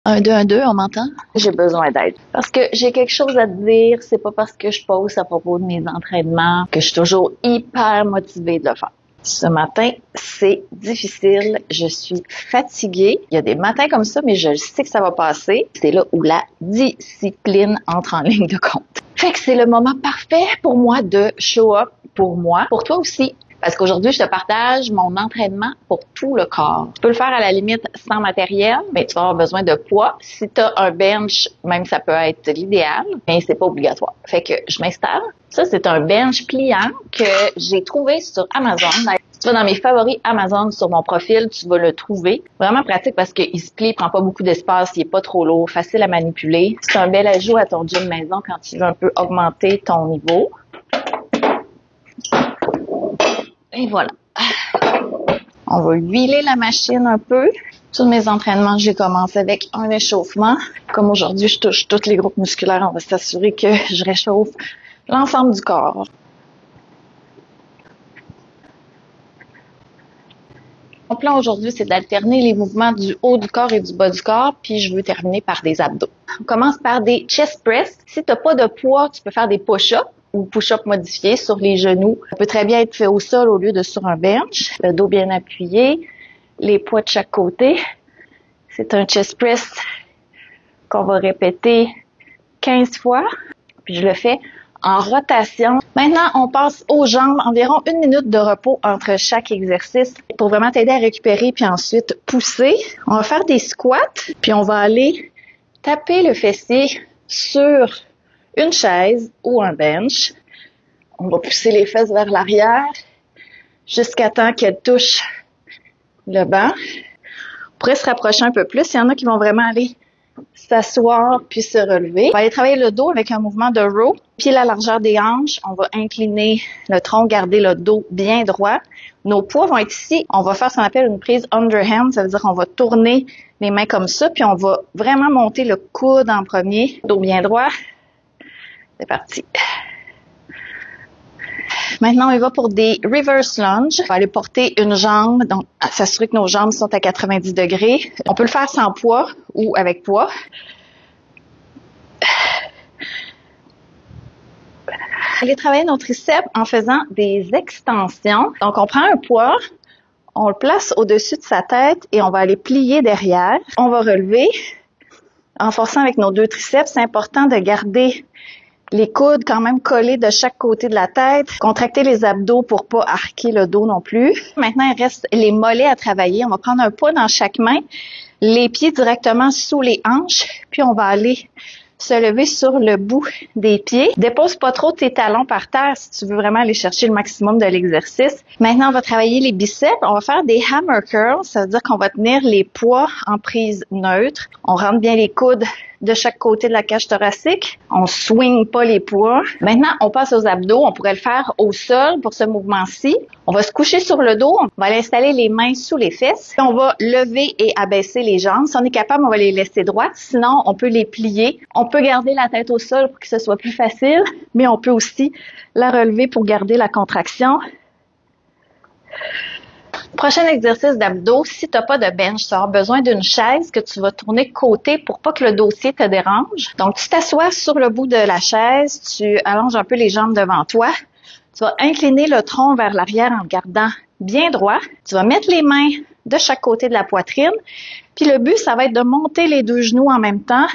Un, deux, on m'entend? J'ai besoin d'aide. Parce que j'ai quelque chose à te dire, c'est pas parce que je pose à propos de mes entraînements que je suis toujours hyper motivée de le faire. Ce matin, c'est difficile, je suis fatiguée. Il y a des matins comme ça, mais je sais que ça va passer. C'est là où la discipline entre en ligne de compte. Fait que c'est le moment parfait pour moi de show up pour moi, pour toi aussi. Parce qu'aujourd'hui, je te partage mon entraînement pour tout le corps. Tu peux le faire à la limite sans matériel, mais tu vas avoir besoin de poids. Si tu as un bench, même ça peut être l'idéal, mais c'est pas obligatoire. Fait que je m'installe. Ça, c'est un bench pliant que j'ai trouvé sur Amazon. Si tu vas dans mes favoris Amazon sur mon profil, tu vas le trouver. Vraiment pratique parce qu'il se plie, il prend pas beaucoup d'espace, il est pas trop lourd, facile à manipuler. C'est un bel ajout à ton gym maison quand tu veux un peu augmenter ton niveau. Et voilà. On va huiler la machine un peu. Tous mes entraînements, j'ai commencé avec un échauffement. Comme aujourd'hui, je touche tous les groupes musculaires, on va s'assurer que je réchauffe l'ensemble du corps. Mon plan aujourd'hui, c'est d'alterner les mouvements du haut du corps et du bas du corps, puis je veux terminer par des abdos. On commence par des chest press. Si tu n'as pas de poids, tu peux faire des push-ups ou push-up modifiés sur les genoux. Ça peut très bien être fait au sol au lieu de sur un bench. Le dos bien appuyé, les poids de chaque côté. C'est un chest press qu'on va répéter 15 fois. Puis je le fais en rotation. Maintenant, on passe aux jambes. Environ 1 minute de repos entre chaque exercice pour vraiment t'aider à récupérer puis ensuite pousser. On va faire des squats puis on va aller taper le fessier sur une chaise ou un bench. On va pousser les fesses vers l'arrière jusqu'à temps qu'elles touchent le banc. On pourrait se rapprocher un peu plus. Il y en a qui vont vraiment aller s'asseoir puis se relever. On va aller travailler le dos avec un mouvement de row. Puis la largeur des hanches, on va incliner le tronc, garder le dos bien droit. Nos poids vont être ici. On va faire ce qu'on appelle une prise underhand. Ça veut dire qu'on va tourner les mains comme ça. Puis on va vraiment monter le coude en premier. Dos bien droit. C'est parti. Maintenant, on va pour des reverse lunge. On va aller porter une jambe, donc s'assurer que nos jambes sont à 90 degrés. On peut le faire sans poids ou avec poids. Aller travailler nos triceps en faisant des extensions. Donc, on prend un poids, on le place au-dessus de sa tête et on va aller plier derrière. On va relever en forçant avec nos 2 triceps. C'est important de garder les coudes quand même collés de chaque côté de la tête. Contracter les abdos pour pas arquer le dos non plus. Maintenant, il reste les mollets à travailler. On va prendre un poids dans chaque main, les pieds directement sous les hanches, puis on va aller se lever sur le bout des pieds. Dépose pas trop tes talons par terre si tu veux vraiment aller chercher le maximum de l'exercice. Maintenant, on va travailler les biceps. On va faire des hammer curls. Ça veut dire qu'on va tenir les poids en prise neutre. On rentre bien les coudes de chaque côté de la cage thoracique. On swing pas les poids. Maintenant, on passe aux abdos. On pourrait le faire au sol pour ce mouvement-ci. On va se coucher sur le dos. On va aller installer les mains sous les fesses. On va lever et abaisser les jambes. Si on est capable, on va les laisser droites. Sinon, on peut les plier. On peut garder la tête au sol pour que ce soit plus facile, mais on peut aussi la relever pour garder la contraction. Prochain exercice d'abdos, si tu n'as pas de bench, tu as besoin d'une chaise que tu vas tourner côté pour pas que le dossier te dérange. Donc, tu t'assois sur le bout de la chaise, tu allonges un peu les jambes devant toi. Tu vas incliner le tronc vers l'arrière en le gardant bien droit. Tu vas mettre les mains de chaque côté de la poitrine. Puis le but, ça va être de monter les 2 genoux en même temps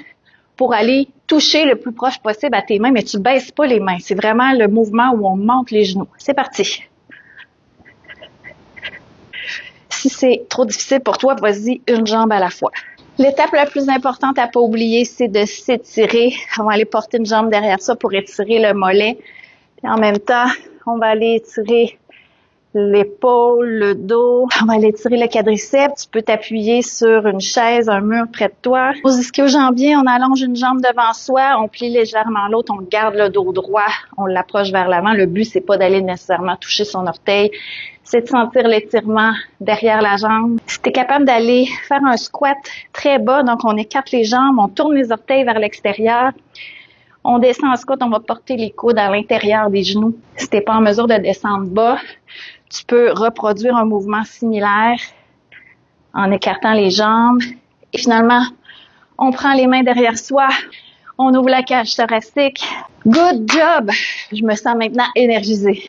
pour aller toucher le plus proche possible à tes mains, mais tu baisses pas les mains. C'est vraiment le mouvement où on monte les genoux. C'est parti. Si c'est trop difficile pour toi, vas-y une jambe à la fois. L'étape la plus importante à pas oublier, c'est de s'étirer. On va aller porter une jambe derrière ça pour étirer le mollet. Et en même temps, on va aller étirer l'épaule, le dos. On va aller étirer le quadriceps. Tu peux t'appuyer sur une chaise, un mur près de toi. Aux ischio-jambiers, on allonge une jambe devant soi, on plie légèrement l'autre, on garde le dos droit, on l'approche vers l'avant. Le but, c'est pas d'aller nécessairement toucher son orteil, c'est de sentir l'étirement derrière la jambe. Si tu es capable d'aller faire un squat très bas, donc on écarte les jambes, on tourne les orteils vers l'extérieur, on descend en squat, on va porter les coudes à l'intérieur des genoux. Si tu n'es pas en mesure de descendre bas, tu peux reproduire un mouvement similaire en écartant les jambes. Et finalement, On prend les mains derrière soi. On ouvre la cage thoracique. Good job! Je me sens maintenant énergisée.